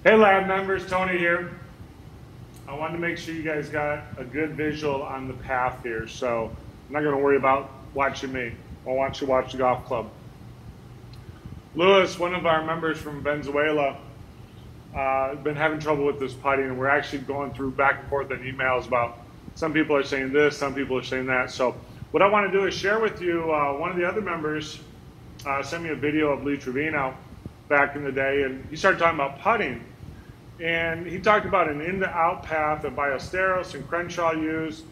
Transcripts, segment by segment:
Hey lab members, Tony here. I wanted to make sure you guys got a good visual on the path here, so I'm not going to worry about watching me. I want you to watch the golf club. Lewis, one of our members from Venezuela, been having trouble with this putting, and we're actually going through back and forth in emails about some people are saying this, some people are saying that. So what I want to do is share with you, one of the other members sent me a video of Lee Trevino back in the day, and he started talking about putting. And he talked about an in-to-out path that Ballesteros and Crenshaw used,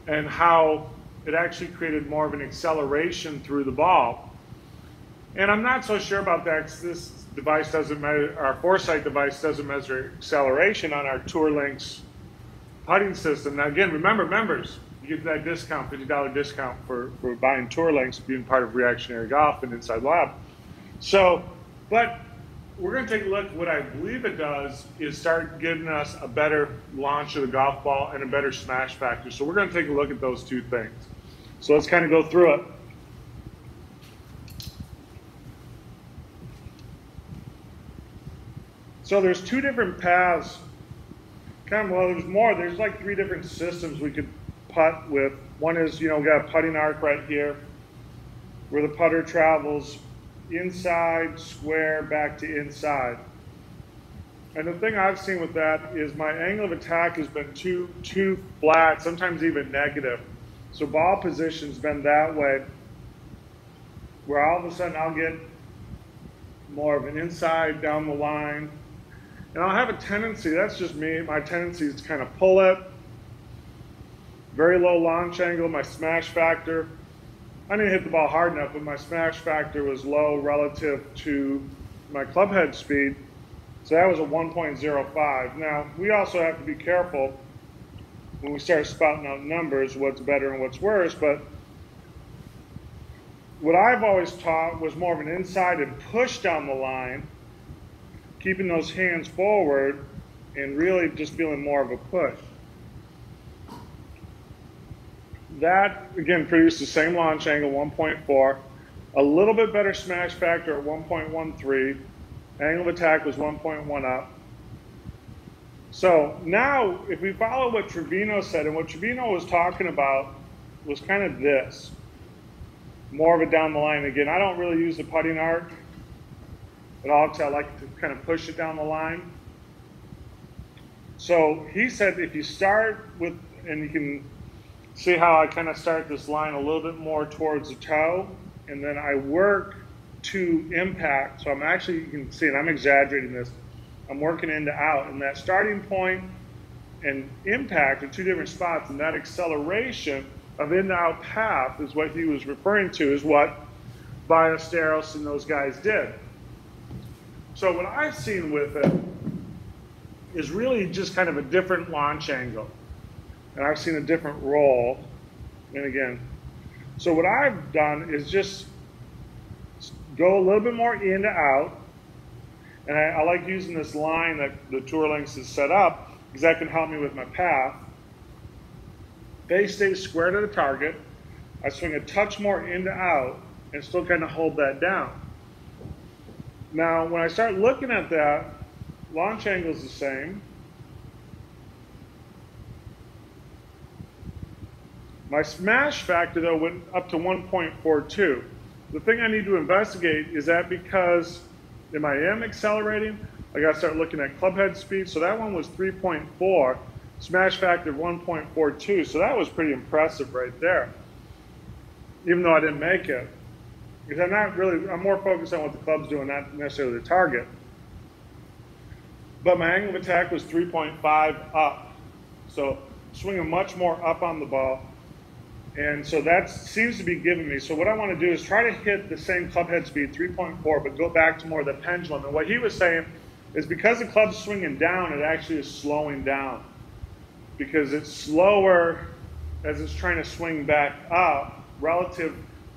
and how it actually created more of an acceleration through the ball. And I'm not so sure about that because this device doesn't measure, our Foresight device doesn't measure acceleration on our Tour Links putting system. Now again, remember, members, you get that discount, $50 discount for buying Tour Links, being part of Reactionary Golf and Inside Lab. So, but we're going to take a look. What I believe it does is start giving us a better launch of the golf ball and a better smash factor. So we're going to take a look at those two things. So let's kind of go through it. So there's two different paths. Well, there's more. There's like three different systems we could putt with. One is, we got a putting arc right here where the putter travels inside, square, back to inside. And the thing I've seen with that is my angle of attack has been too flat, sometimes even negative. So ball position's been that way, where all of a sudden I'll get more of an inside down the line. And I'll have a tendency, that's just me, my tendency is to kind of pull it. Very low launch angle, my smash factor. I didn't hit the ball hard enough, but my smash factor was low relative to my club head speed. So that was a 1.05. Now, we also have to be careful when we start spouting out numbers, what's better and what's worse. But what I've always taught was more of an inside and push down the line, keeping those hands forward and really just feeling more of a push. That, again, produced the same launch angle, 1.4, a little bit better smash factor at 1.13, angle of attack was 1.1 up. So now, if we follow what Trevino said, and what Trevino was talking about was kind of this, more of it down the line. Again, I don't really use the putting arc at all because I like to kind of push it down the line. So he said if you start with, and you can see how I kind of start this line a little bit more towards the toe, and then I work to impact. So I'm actually, you can see, and I'm exaggerating this, I'm working in to out, and that starting point and impact are two different spots, and that acceleration of in to out path is what he was referring to, is what Ballesteros and those guys did. So what I've seen with it is really just kind of a different launch angle. And I've seen a different roll. And again, so what I've done is just go a little bit more in to out. And I like using this line that the Tour Links is set up because that can help me with my path. They stay square to the target. I swing a touch more in to out and still kind of hold that down. Now, when I start looking at that, launch angle is the same. My smash factor, though, went up to 1.42. The thing I need to investigate is that because if I am accelerating, I got to start looking at club head speed. So that one was 3.4, smash factor 1.42. So that was pretty impressive right there, even though I didn't make it. Because I'm more focused on what the club's doing, not necessarily the target. But my angle of attack was 3.5 up. So swinging much more up on the ball. And so that seems to be giving me. So what I want to do is try to hit the same club head speed, 3.4, but go back to more of the pendulum. And what he was saying is because the club's swinging down, it actually is slowing down. Because it's slower as it's trying to swing back up, relative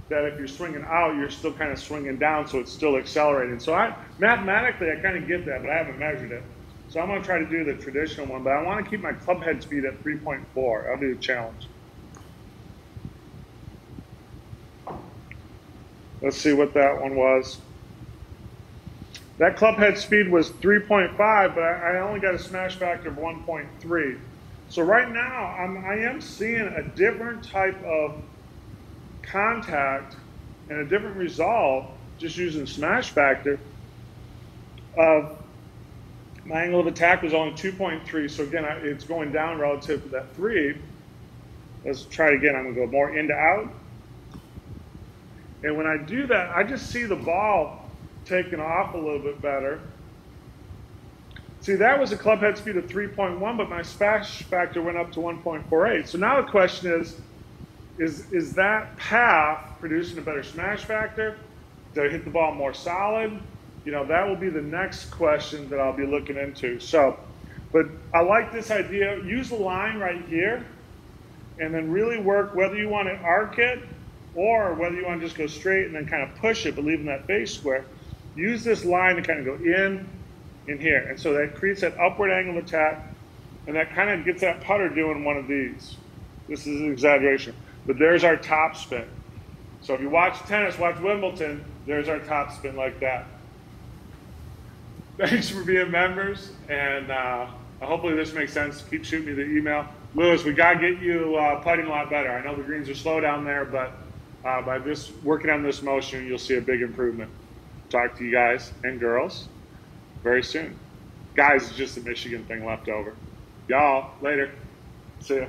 that if you're swinging out, you're still kind of swinging down, so it's still accelerating. So mathematically, I kind of get that, but I haven't measured it. So I'm going to try to do the traditional one, but I want to keep my club head speed at 3.4. That'll be the challenge. Let's see what that one was. That club head speed was 3.5, but I only got a smash factor of 1.3. So right now, I am seeing a different type of contact and a different result just using smash factor of my angle of attack was only 2.3. So again, it's going down relative to that 3. Let's try it again. I'm going to go more into out. And when I do that, I just see the ball taking off a little bit better. See, that was a club head speed of 3.1, but my smash factor went up to 1.48. So now the question is that path producing a better smash factor? Did I hit the ball more solid? You know, that will be the next question that I'll be looking into. So, but I like this idea. Use the line right here and then really work whether you want to arc it or whether you want to just go straight and then kind of push it, but leaving that face square. Use this line to kind of go in here. And so that creates that upward angle of attack, and that kind of gets that putter doing one of these. This is an exaggeration, but there's our top spin. So if you watch tennis, watch Wimbledon, there's our top spin like that. Thanks for being members, and hopefully this makes sense. Keep shooting me the email. Lewis, we got to get you putting a lot better. I know the greens are slow down there, but by this working on this motion, you'll see a big improvement. Talk to you guys and girls very soon. Guys, it's just a Michigan thing left over. Y'all, later. See ya.